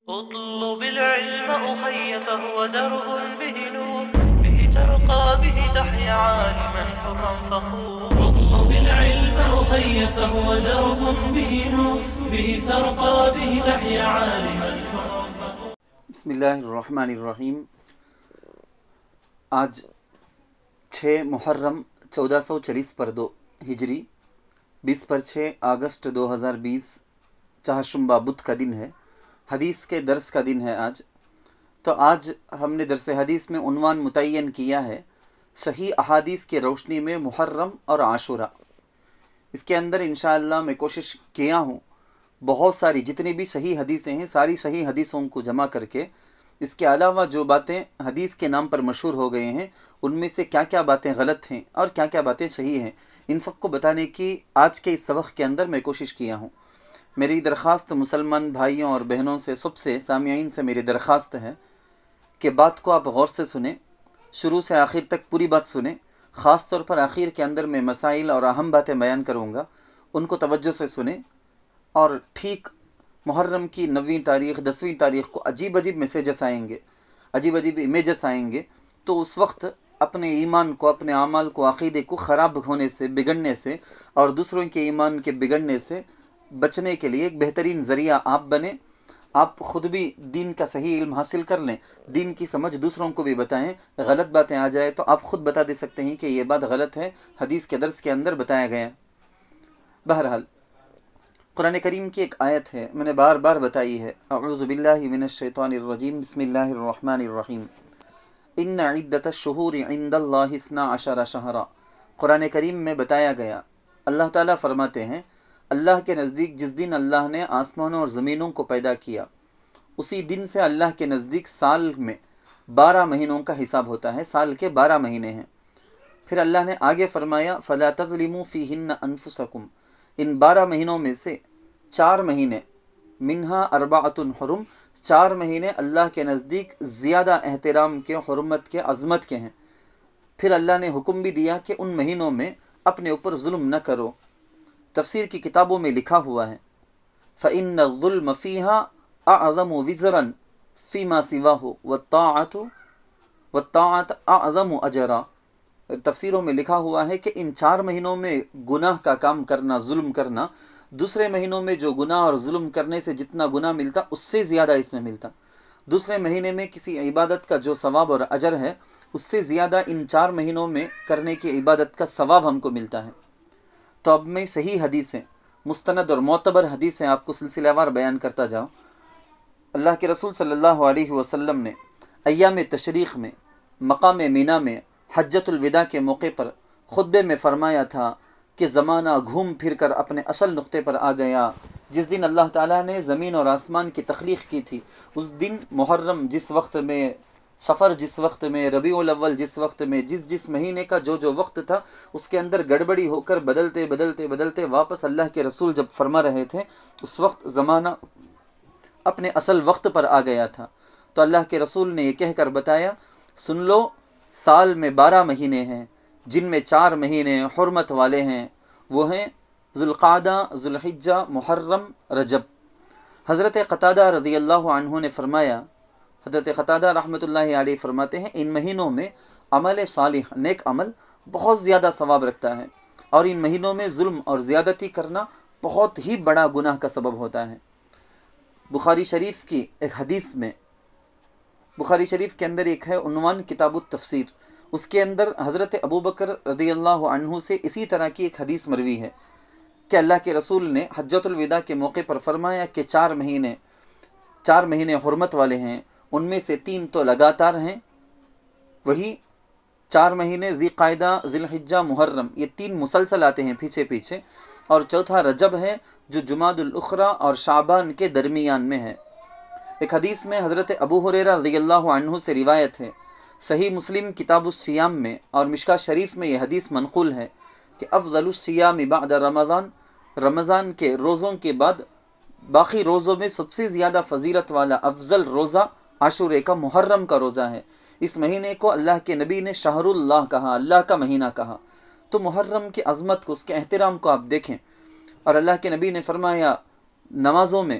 اطلب العلم أخي فهو درب به نور به ترقى به تحيا عالما حرا فخور. اطلب العلم أخي فهو درب به نور به ترقى به تحيا عالما حرا فخور. بسم اللہ الرحمن الرحیم۔ آج 6 محرم 1442 ہجری 20/6 اگست 2020 چہارشنبہ بدھ کا دن ہے، حدیث کے درس کا دن ہے آج۔ تو آج ہم نے درس حدیث میں عنوان متعین کیا ہے صحیح احادیث کی روشنی میں محرم اور عاشورہ۔ اس کے اندر انشاءاللہ میں کوشش کیا ہوں بہت ساری جتنی بھی صحیح حدیثیں ہیں ساری صحیح حدیثوں کو جمع کر کے، اس کے علاوہ جو باتیں حدیث کے نام پر مشہور ہو گئے ہیں ان میں سے کیا کیا باتیں غلط ہیں اور کیا کیا باتیں صحیح ہیں، ان سب کو بتانے کی آج کے اس سبق کے اندر میں کوشش کیا ہوں۔ میری درخواست مسلمان بھائیوں اور بہنوں سے، سب سے سامعین سے میری درخواست ہے کہ بات کو آپ غور سے سنیں، شروع سے آخر تک پوری بات سنیں۔ خاص طور پر آخر کے اندر میں مسائل اور اہم باتیں بیان کروں گا، ان کو توجہ سے سنیں۔ اور ٹھیک محرم کی 9ویں تاریخ 10ویں تاریخ کو عجیب عجیب میسیجز آئیں گے، عجیب عجیب امیجز آئیں گے، تو اس وقت اپنے ایمان کو، اپنے اعمال کو، عقیدے کو خراب ہونے سے، بگڑنے سے اور دوسروں کے ایمان کے بگڑنے سے بچنے کے لیے ایک بہترین ذریعہ آپ بنیں۔ آپ خود بھی دین کا صحیح علم حاصل کر لیں، دین کی سمجھ دوسروں کو بھی بتائیں۔ غلط باتیں آ جائے تو آپ خود بتا دے سکتے ہیں کہ یہ بات غلط ہے، حدیث کے درس کے اندر بتایا گیا۔ بہرحال قرآن کریم کی ایک آیت ہے، میں نے بار بار بتائی ہے، اعوذ باللہ من الشیطان الرجیم، بسم اللہ الرحمن الرحیم، ان عدت الشہور عند اللہ 12 شہرا۔ قرآن کریم میں بتایا گیا، اللہ تعالیٰ فرماتے ہیں اللہ کے نزدیک جس دن اللہ نے آسمانوں اور زمینوں کو پیدا کیا، اسی دن سے اللہ کے نزدیک سال میں 12 مہینوں کا حساب ہوتا ہے، سال کے 12 مہینے ہیں۔ پھر اللہ نے آگے فرمایا فَلَا تَظْلِمُوا فِيهِنَّ أَنفُسَكُمْ، ان 12 مہینوں میں سے 4 مہینے، منہا 4 حرم، 4 مہینے اللہ کے نزدیک زیادہ احترام کے، حرمت کے، عظمت کے ہیں۔ پھر اللہ نے حکم بھی دیا کہ ان مہینوں میں اپنے اوپر ظلم نہ کرو۔ تفسیر کی کتابوں میں لکھا ہوا ہے فَإِنَّ الظُّلْمَ فِيهَا أَعْظَمُ وِزْرًا فِي مَا سِوَاهُ وَالطَّاعَةُ أَعْظَمُ أَجْرًا۔ تفسیروں میں لکھا ہوا ہے کہ ان 4 مہینوں میں گناہ کا کام کرنا، ظلم کرنا، دوسرے مہینوں میں جو گناہ اور ظلم کرنے سے جتنا گناہ ملتا اس سے زیادہ اس میں ملتا۔ دوسرے مہینے میں کسی عبادت کا جو ثواب اور اجر ہے اس سے زیادہ ان 4 مہینوں میں کرنے کی عبادت کا ثواب ہم کو ملتا ہے۔ تو اب میں صحیح حدیثیں، مستند اور معتبر حدیثیں آپ کو سلسلہ وار بیان کرتا جاؤں۔ اللہ کے رسول صلی اللہ علیہ وسلم نے ایام تشریق میں، مقام مینا میں، حجۃ الوداع کے موقع پر خطبے میں فرمایا تھا کہ زمانہ گھوم پھر کر اپنے اصل نقطے پر آ گیا۔ جس دن اللہ تعالیٰ نے زمین اور آسمان کی تخلیق کی تھی، اس دن محرم جس وقت میں، سفر جس وقت میں، ربیع الاول جس وقت میں، جس مہینے کا جو وقت تھا اس کے اندر گڑبڑی ہو کر بدلتے بدلتے بدلتے واپس اللہ کے رسول جب فرما رہے تھے، اس وقت زمانہ اپنے اصل وقت پر آ گیا تھا۔ تو اللہ کے رسول نے یہ کہہ کر بتایا، سن لو، سال میں 12 مہینے ہیں جن میں 4 مہینے حرمت والے ہیں، وہ ہیں ذوالقعدہ، ذوالحجہ، محرم، رجب۔ حضرت قتادہ رضی اللہ عنہ نے فرمایا، حضرت قتادہ رحمۃ اللہ علیہ فرماتے ہیں ان مہینوں میں عمل صالح، نیک عمل بہت زیادہ ثواب رکھتا ہے، اور ان مہینوں میں ظلم اور زیادتی کرنا بہت ہی بڑا گناہ کا سبب ہوتا ہے۔ بخاری شریف کی ایک حدیث میں، بخاری شریف کے اندر ایک ہے عنوان کتاب التفسیر، اس کے اندر حضرت ابوبکر رضی اللہ عنہ سے اسی طرح کی ایک حدیث مروی ہے کہ اللہ کے رسول نے حجۃ الوداع کے موقع پر فرمایا کہ 4 مہینے حرمت والے ہیں، ان میں سے 3 تو لگاتار ہیں، وہی 4 مہینے ذی قعدہ، ذی الحجہ، محرم، یہ 3 مسلسل آتے ہیں پیچھے پیچھے، اور چوتھا رجب ہے جو جمادی الاخری اور شعبان کے درمیان میں ہے۔ ایک حدیث میں حضرت ابو ہریرہ رضی اللہ عنہ سے روایت ہے، صحیح مسلم کتاب الصیام میں اور مشکاۃ شریف میں یہ حدیث منقول ہے کہ افضل الصیام بعد رمضان، رمضان کے روزوں کے بعد باقی روزوں میں سب سے زیادہ فضیلت والا افضل روزہ عاشورے کا، محرم کا روزہ ہے۔ اس مہینے کو اللہ کے نبی نے شہر اللہ کہا، اللہ کا مہینہ کہا۔ تو محرم کی عظمت کو، اس کے احترام کو آپ دیکھیں۔ اور اللہ کے نبی نے فرمایا نمازوں میں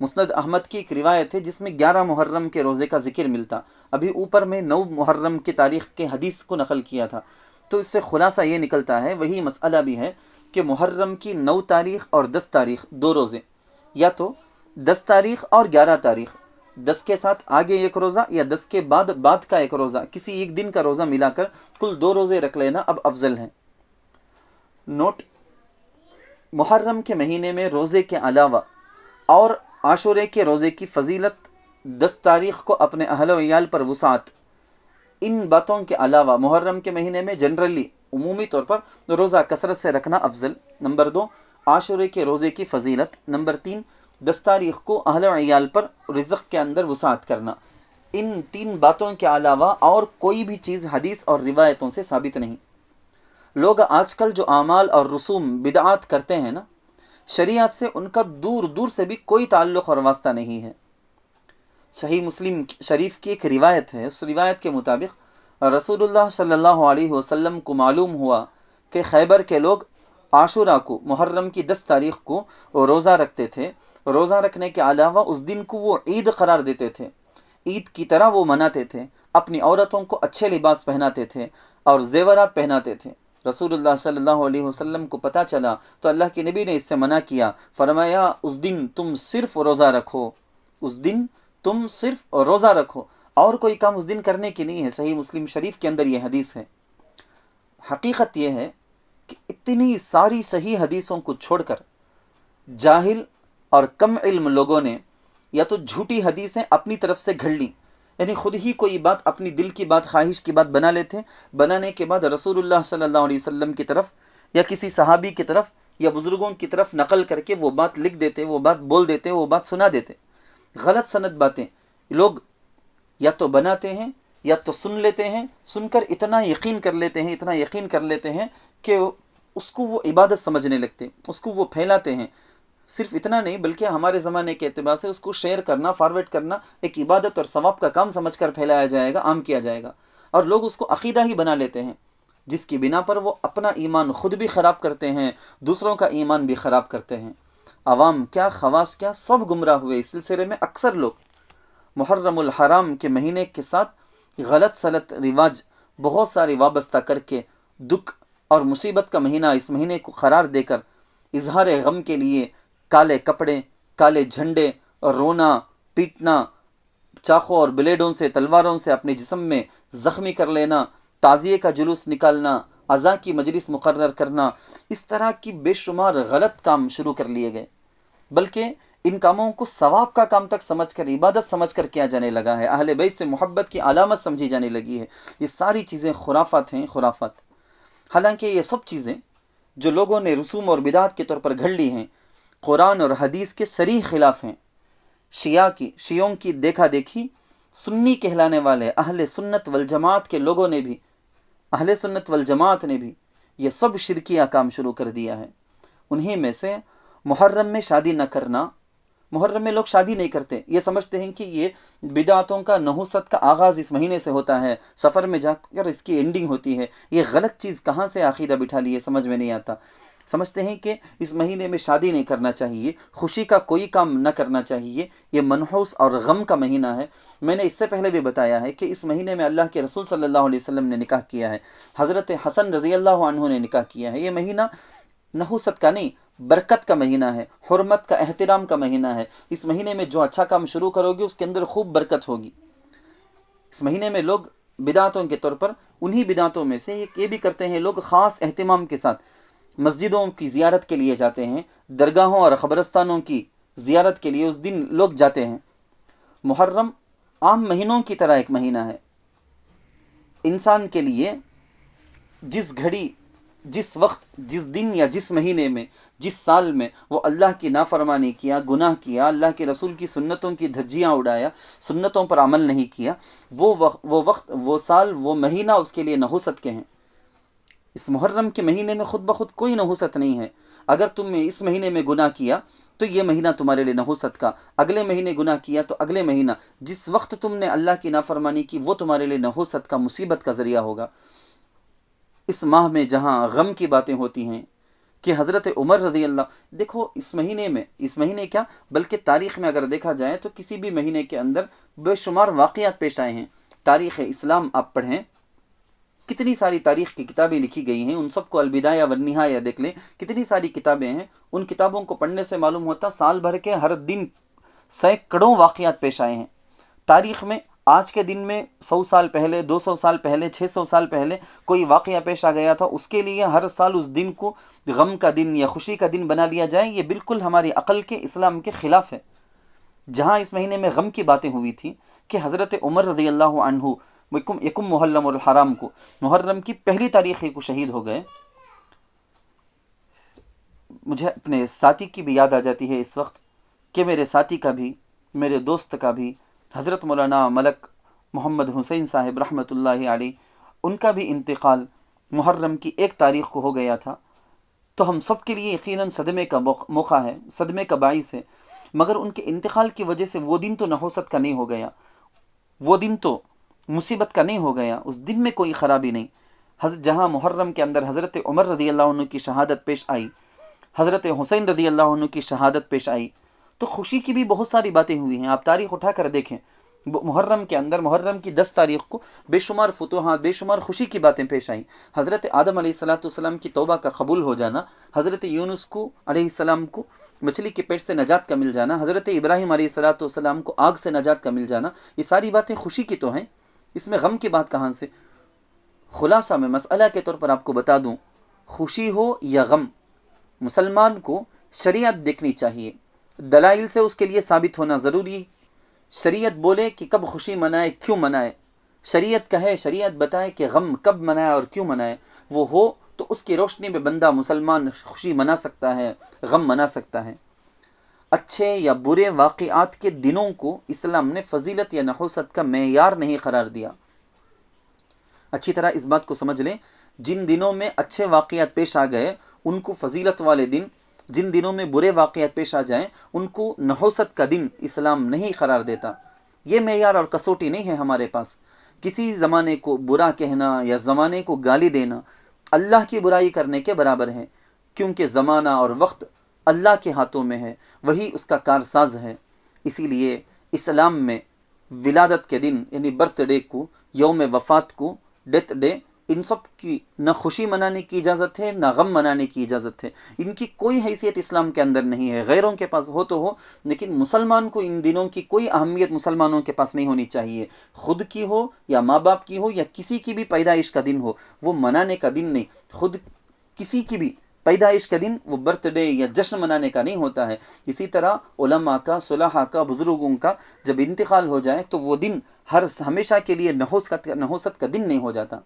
مسند احمد کی ایک روایت ہے جس میں 11 محرم کے روزے کا ذکر ملتا. ابھی اوپر میں 9 محرم کی تاریخ کے حدیث کو نقل کیا تھا. تو اس سے خلاصہ یہ نکلتا ہے، وہی مسئلہ بھی ہے کہ محرم کی 9 تاریخ اور 10 تاریخ 2 روزے، یا تو 10 تاریخ اور 11 تاریخ، 10 کے ساتھ آگے ایک روزہ یا 10 کے بعد کا ایک روزہ، کسی ایک دن کا روزہ ملا کر کل 2 روزے رکھ لینا اب افضل ہے. نوٹ: محرم کے مہینے میں روزے کے علاوہ اور عاشورے کے روزے کی فضیلت، 10 تاریخ کو اپنے اہل و عیال پر وسعت، ان باتوں کے علاوہ محرم کے مہینے میں جنرلی عمومی طور پر روزہ کثرت سے رکھنا افضل. نمبر 2، عاشورے کے روزے کی فضیلت. نمبر 3، 10 تاریخ کو اہل و عیال پر رزق کے اندر وسعت کرنا. ان 3 باتوں کے علاوہ اور کوئی بھی چیز حدیث اور روایتوں سے ثابت نہیں. لوگ آج کل جو اعمال اور رسوم بدعات کرتے ہیں نا، شریعت سے ان کا دور دور سے بھی کوئی تعلق اور واسطہ نہیں ہے. صحیح مسلم شریف کی ایک روایت ہے، اس روایت کے مطابق رسول اللہ صلی اللہ علیہ وسلم کو معلوم ہوا کہ خیبر کے لوگ عاشورہ کو، محرم کی 10 تاریخ کو روزہ رکھتے تھے. روزہ رکھنے کے علاوہ اس دن کو وہ عید قرار دیتے تھے، عید کی طرح وہ مناتے تھے، اپنی عورتوں کو اچھے لباس پہناتے تھے اور زیورات پہناتے تھے. رسول اللہ صلی اللہ علیہ وسلم کو پتہ چلا تو اللہ کے نبی نے اس سے منع کیا، فرمایا اس دن تم صرف روزہ رکھو، اس دن تم صرف روزہ رکھو، اور کوئی کام اس دن کرنے کی نہیں ہے. صحیح مسلم شریف کے اندر یہ حدیث ہے. حقیقت یہ ہے کہ اتنی ساری صحیح حدیثوں کو چھوڑ کر جاہل اور کم علم لوگوں نے یا تو جھوٹی حدیثیں اپنی طرف سے گھڑ لیں، یعنی خود ہی کوئی بات اپنی دل کی بات، خواہش کی بات بنا لیتے ہیں، بنانے کے بعد رسول اللہ صلی اللہ علیہ وسلم کی طرف یا کسی صحابی کی طرف یا بزرگوں کی طرف نقل کر کے وہ بات لکھ دیتے، وہ بات بول دیتے، وہ بات سنا دیتے. غلط سند باتیں لوگ یا تو بناتے ہیں یا تو سن لیتے ہیں، سن کر اتنا یقین کر لیتے ہیں کہ اس کو وہ عبادت سمجھنے لگتے، اس کو وہ پھیلاتے ہیں. صرف اتنا نہیں بلکہ ہمارے زمانے کے اعتبار سے اس کو شیئر کرنا، فارورڈ کرنا ایک عبادت اور ثواب کا کام سمجھ کر پھیلایا جائے گا، عام کیا جائے گا، اور لوگ اس کو عقیدہ ہی بنا لیتے ہیں، جس کی بنا پر وہ اپنا ایمان خود بھی خراب کرتے ہیں، دوسروں کا ایمان بھی خراب کرتے ہیں. عوام کیا، خواص کیا، سب گمراہ ہوئے. اس سلسلے میں اکثر لوگ محرم الحرام کے مہینے کے ساتھ غلط سلط رواج بہت ساری وابستہ کر کے دکھ اور مصیبت کا مہینہ اس مہینے کو قرار دے کر اظہار غم کے لیے کالے کپڑے، کالے جھنڈے، رونا، پیٹنا، چاقوں اور بلیڈوں سے، تلواروں سے اپنے جسم میں زخمی کر لینا، تعزیے کا جلوس نکالنا، عزا کی مجلس مقرر کرنا، اس طرح کی بے شمار غلط کام شروع کر لیے گئے. بلکہ ان کاموں کو ثواب کا کام تک سمجھ کر، عبادت سمجھ کر کیا جانے لگا ہے، اہل بیت سے محبت کی علامت سمجھی جانے لگی ہے. یہ ساری چیزیں خرافات ہیں، خرافات. حالانکہ یہ سب چیزیں جو لوگوں نے رسوم اور بدعات کے طور پر گھڑ لی ہیں، قرآن اور حدیث کے صریح خلاف ہیں. شیعوں کی دیکھا دیکھی سنی کہلانے والے اہل سنت والجماعت کے لوگوں نے بھی، اہل سنت والجماعت نے بھی یہ سب شرکیہ کام شروع کر دیا ہے. انہی میں سے محرم میں شادی نہ کرنا. محرم میں لوگ شادی نہیں کرتے، یہ سمجھتے ہیں کہ یہ بدعاتوں کا، نحوست کا آغاز اس مہینے سے ہوتا ہے، سفر میں جا کر اس کی اینڈنگ ہوتی ہے. یہ غلط چیز کہاں سے عقیدہ بٹھا لی ہے، سمجھ میں نہیں آتا. سمجھتے ہیں کہ اس مہینے میں شادی نہیں کرنا چاہیے، خوشی کا کوئی کام نہ کرنا چاہیے، یہ منحوس اور غم کا مہینہ ہے. میں نے اس سے پہلے بھی بتایا ہے کہ اس مہینے میں اللہ کے رسول صلی اللہ علیہ وسلم نے نکاح کیا ہے، حضرت حسن رضی اللہ عنہ نے نکاح کیا ہے. یہ مہینہ نحوست کا نہیں، برکت کا مہینہ ہے، حرمت کا، احترام کا مہینہ ہے. اس مہینے میں جو اچھا کام شروع کرو گے اس کے اندر خوب برکت ہوگی. اس مہینے میں لوگ بدعتوں کے طور پر، انہی بدعتوں میں سے یہ بھی کرتے ہیں، لوگ خاص اہتمام کے ساتھ مسجدوں کی زیارت کے لیے جاتے ہیں، درگاہوں اور قبرستانوں کی زیارت کے لیے اس دن لوگ جاتے ہیں. محرم عام مہینوں کی طرح ایک مہینہ ہے. انسان کے لیے جس گھڑی، جس وقت، جس دن یا جس مہینے میں، جس سال میں وہ اللہ کی نافرمانی کیا، گناہ کیا، اللہ کے رسول کی سنتوں کی دھجیاں اڑایا، سنتوں پر عمل نہیں کیا، وہ وقت، وہ سال، وہ مہینہ اس کے لیے نحوست کے ہیں. اس محرم کے مہینے میں خود بخود کوئی نحوست نہیں ہے. اگر تم نے اس مہینے میں گناہ کیا تو یہ مہینہ تمہارے لیے نحوست کا، اگلے مہینے گناہ کیا تو اگلے مہینہ، جس وقت تم نے اللہ کی نافرمانی کی وہ تمہارے لیے نحوست کا، مصیبت کا ذریعہ ہوگا. اس ماہ میں جہاں غم کی باتیں ہوتی ہیں، کہ حضرت عمر رضی اللہ، دیکھو اس مہینے کیا بلکہ تاریخ میں اگر دیکھا جائے تو کسی بھی مہینے کے اندر بے شمار واقعات پیش آئے ہیں. تاریخ اسلام آپ پڑھیں، کتنی ساری تاریخ کی کتابیں لکھی گئی ہیں، ان سب کو البدایہ والنہایہ دیکھ لیں، کتنی ساری کتابیں ہیں. ان کتابوں کو پڑھنے سے معلوم ہوتا سال بھر کے ہر دن سینکڑوں واقعات پیش آئے ہیں تاریخ میں. آج کے دن میں 100 سال پہلے، 200 سال پہلے، 600 سال پہلے کوئی واقعہ پیش آ گیا تھا، اس کے لیے ہر سال اس دن کو غم کا دن یا خوشی کا دن بنا لیا جائے، یہ بالکل ہماری عقل کے، اسلام کے خلاف ہے. جہاں اس مہینے میں غم کی باتیں ہوئی تھی کہ حضرت عمر رضی اللہ عنہ یکم محرم الحرام کو، محرم کی پہلی تاریخ کو شہید ہو گئے. مجھے اپنے ساتھی کی بھی یاد آ جاتی ہے اس وقت کہ میرے ساتھی کا بھی، میرے دوست کا بھی، حضرت مولانا ملک محمد حسین صاحب رحمۃ اللہ علیہ، ان کا بھی انتقال محرم کی 1 تاریخ کو ہو گیا تھا. تو ہم سب کے لیے یقیناً صدمے کا موقع ہے، صدمے کا باعث ہے. مگر ان کے انتقال کی وجہ سے وہ دن تو نحوست کا نہیں ہو گیا، وہ دن تو مصیبت کا نہیں ہو گیا، اس دن میں کوئی خرابی نہیں. جہاں محرم کے اندر حضرت عمر رضی اللہ عنہ کی شہادت پیش آئی، حضرت حسین رضی اللہ عنہ کی شہادت پیش آئی، تو خوشی کی بھی بہت ساری باتیں ہوئی ہیں. آپ تاریخ اٹھا کر دیکھیں، محرم کے اندر، محرم کی 10 تاریخ کو بے شمار فتوحات، بے شمار خوشی کی باتیں پیش آئیں. حضرت آدم علیہ السلام کی توبہ کا قبول ہو جانا، حضرت یونس کو علیہ السلام کو مچھلی کے پیٹ سے نجات کا مل جانا، حضرت ابراہیم علیہ السلام کو آگ سے نجات کا مل جانا، یہ ساری باتیں خوشی کی تو ہیں، اس میں غم کی بات کہاں سے؟ خلاصہ میں مسئلہ کے طور پر آپ کو بتا دوں، خوشی ہو یا غم، مسلمان کو شریعت دیکھنی چاہیے، دلائل سے اس کے لیے ثابت ہونا ضروری. شریعت بولے کہ کب خوشی منائے، کیوں منائے، شریعت کہے، شریعت بتائے کہ غم کب منائے اور کیوں منائے، وہ ہو تو اس کی روشنی میں بندہ مسلمان خوشی منا سکتا ہے، غم منا سکتا ہے. اچھے یا برے واقعات کے دنوں کو اسلام نے فضیلت یا نحوست کا معیار نہیں قرار دیا. اچھی طرح اس بات کو سمجھ لیں، جن دنوں میں اچھے واقعات پیش آ گئے ان کو فضیلت والے دن، جن دنوں میں برے واقعات پیش آ جائیں ان کو نحوست کا دن اسلام نہیں قرار دیتا. یہ معیار اور کسوٹی نہیں ہے ہمارے پاس. کسی زمانے کو برا کہنا یا زمانے کو گالی دینا اللہ کی برائی کرنے کے برابر ہے، کیونکہ زمانہ اور وقت اللہ کے ہاتھوں میں ہے، وہی اس کا کارساز ہے. اسی لیے اسلام میں ولادت کے دن یعنی برتھ ڈے کو، یوم وفات کو، ڈیتھ ڈے، ان سب کی نہ خوشی منانے کی اجازت ہے نہ غم منانے کی اجازت ہے. ان کی کوئی حیثیت اسلام کے اندر نہیں ہے. غیروں کے پاس ہو تو ہو، لیکن مسلمان کو ان دنوں کی کوئی اہمیت مسلمانوں کے پاس نہیں ہونی چاہیے. خود کی ہو یا ماں باپ کی ہو یا کسی کی بھی پیدائش کا دن ہو، وہ منانے کا دن نہیں. خود کسی کی بھی پیدائش کا دن وہ برتھ ڈے یا جشن منانے کا نہیں ہوتا ہے. اسی طرح علماء کا، صلحاء کا، بزرگوں کا جب انتقال ہو جائے تو وہ دن ہمیشہ کے لیے نحوست کا دن نہیں ہو جاتا.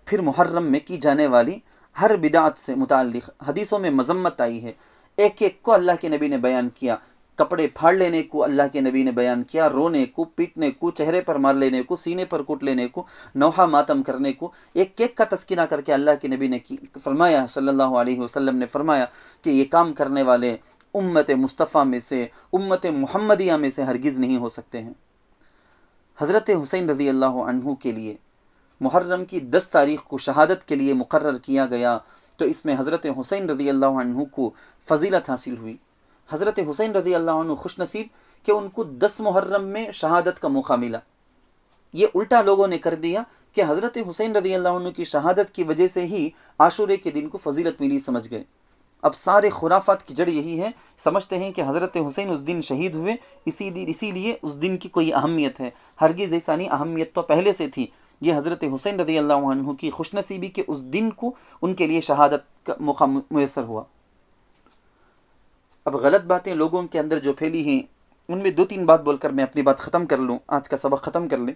پھر محرم میں کی جانے والی ہر بدعت سے متعلق حدیثوں میں مذمت آئی ہے. ایک ایک کو اللہ کے نبی نے بیان کیا. کپڑے پھاڑ لینے کو اللہ کے نبی نے بیان کیا، رونے کو، پیٹنے کو، چہرے پر مار لینے کو، سینے پر کوٹ لینے کو، نوحہ ماتم کرنے کو، ایک ایک کا تذکرہ کر کے اللہ کے نبی نے فرمایا، صلی اللہ علیہ وسلم نے فرمایا کہ یہ کام کرنے والے امت مصطفیٰ میں سے، امت محمدیہ میں سے ہرگز نہیں ہو سکتے ہیں. حضرت حسین رضی اللہ عنہ کے لیے محرم کی 10 تاریخ کو شہادت کے لیے مقرر کیا گیا، تو اس میں حضرت حسین رضی اللہ عنہ کو فضیلت حاصل ہوئی. حضرت حسین رضی اللہ عنہ خوش نصیب کہ ان کو 10 محرم میں شہادت کا موقع ملا. یہ الٹا لوگوں نے کر دیا کہ حضرت حسین رضی اللہ عنہ کی شہادت کی وجہ سے ہی عاشورے کے دن کو فضیلت ملی سمجھ گئے. اب سارے خرافات کی جڑ یہی ہے، سمجھتے ہیں کہ حضرت حسین اس دن شہید ہوئے، اسی لیے اس دن کی کوئی اہمیت ہے. ہرگز ایسا نہیں، اہمیت تو پہلے سے تھی. یہ حضرت حسین رضی اللہ عنہ کی خوش نصیبی کہ اس دن کو ان کے لیے شہادت کا موقع میسر ہوا. اب غلط باتیں لوگوں کے اندر جو پھیلی ہیں ان میں 2-3 بات بول کر میں اپنی بات ختم کر لوں، آج کا سبق ختم کر لیں.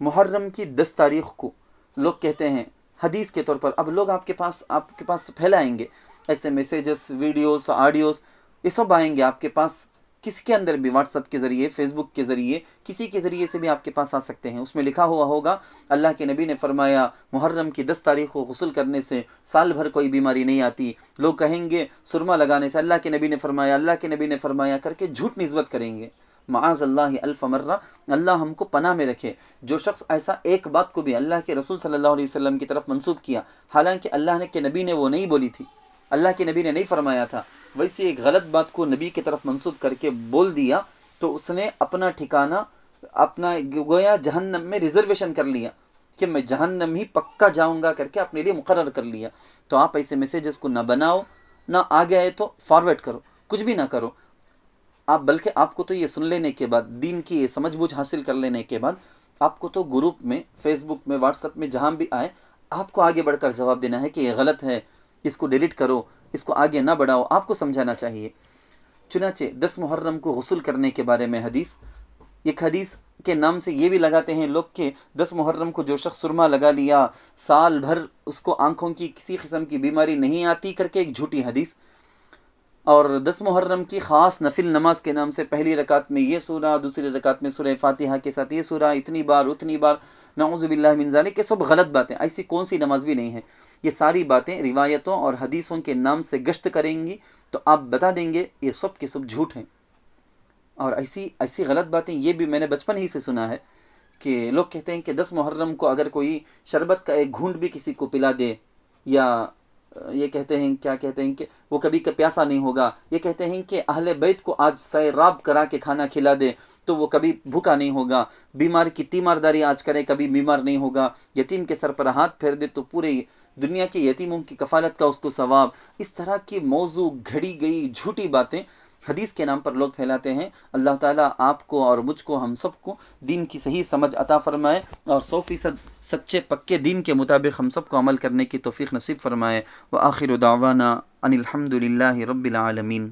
محرم کی 10 تاریخ کو لوگ کہتے ہیں حدیث کے طور پر، اب لوگ آپ کے پاس پھیلائیں گے ایسے میسیجز، ویڈیوز، آڈیوز، یہ سب آئیں گے آپ کے پاس، کس کے اندر بھی، واٹس ایپ کے ذریعے، فیس بک کے ذریعے، کسی کے ذریعے سے بھی آپ کے پاس آ سکتے ہیں. اس میں لکھا ہوا ہوگا اللہ کے نبی نے فرمایا محرم کی 10 تاریخ کو غسل کرنے سے سال بھر کوئی بیماری نہیں آتی. لوگ کہیں گے سرما لگانے سے اللہ کے نبی نے فرمایا، اللہ کے نبی نے فرمایا کر کے جھوٹ نسبت کریں گے. معاذ اللہ الف مرہ، اللہ ہم کو پناہ میں رکھے۔ جو شخص ایسا ایک بات کو بھی اللہ کے رسول صلی اللہ علیہ وسلم کی طرف منسوب کیا، حالانکہ اللہ کے نبی نے وہ نہیں بولی تھی، اللہ کے نبی نے نہیں فرمایا تھا، ویسے ایک غلط بات کو نبی کی طرف منسوب کر کے بول دیا، تو اس نے اپنا ٹھکانہ، اپنا گویا جہنم میں ریزرویشن کر لیا کہ میں جہنم ہی پکا جاؤں گا کر کے اپنے لیے مقرر کر لیا۔ تو آپ ایسے میسیجز کو نہ بناؤ، نہ آگے آئے تو فارورڈ کرو، کچھ بھی نہ کرو آپ، بلکہ آپ کو تو یہ سن لینے کے بعد، دین کی یہ سمجھ بوجھ حاصل کر لینے کے بعد، آپ کو تو گروپ میں، فیس بک میں، واٹس ایپ میں، جہاں بھی آئے، آپ کو آگے بڑھ کر جواب دینا ہے کہ یہ غلط ہے، اس کو ڈیلیٹ کرو، اس کو آگے نہ بڑھاؤ، آپ کو سمجھانا چاہیے۔ چنانچہ 10 محرم کو غسل کرنے کے بارے میں حدیث، ایک حدیث کے نام سے یہ بھی لگاتے ہیں لوگ کہ 10 محرم کو جو شخص سرما لگا لیا، سال بھر اس کو آنکھوں کی کسی قسم کی بیماری نہیں آتی کر کے ایک جھوٹی حدیث۔ اور 10 محرم کی خاص نفل نماز کے نام سے پہلی رکعت میں یہ سورہ، دوسری رکعت میں سورہ فاتحہ کے ساتھ یہ سورہ، اتنی بار اتنی بار، نعوذ باللہ من ذالک، یہ سب غلط باتیں، ایسی کون سی نماز بھی نہیں ہے۔ یہ ساری باتیں روایتوں اور حدیثوں کے نام سے گشت کریں گی تو آپ بتا دیں گے یہ سب کے سب جھوٹ ہیں۔ اور ایسی غلط باتیں یہ بھی میں نے بچپن ہی سے سنا ہے کہ لوگ کہتے ہیں کہ 10 محرم کو اگر کوئی شربت کا ایک گھونٹ بھی کسی کو پلا دے، یا یہ کہتے ہیں، کیا کہتے ہیں کہ وہ کبھی پیاسا نہیں ہوگا، یہ کہتے ہیں کہ اہل بیت کو آج سیراب کرا کے کھانا کھلا دے تو وہ کبھی بھوکا نہیں ہوگا، بیمار کی تیمارداری آج کرے کبھی بیمار نہیں ہوگا، یتیم کے سر پر ہاتھ پھیر دے تو پورے دنیا کے یتیموں کی کفالت کا اس کو ثواب۔ اس طرح کی موضوع گھڑی گئی جھوٹی باتیں حدیث کے نام پر لوگ پھیلاتے ہیں۔ اللہ تعالیٰ آپ کو اور مجھ کو، ہم سب کو دین کی صحیح سمجھ عطا فرمائے، اور 100% سچے پکے دین کے مطابق ہم سب کو عمل کرنے کی توفیق نصیب فرمائے۔ وآخر دعوانا ان الحمد للہ رب العالمین۔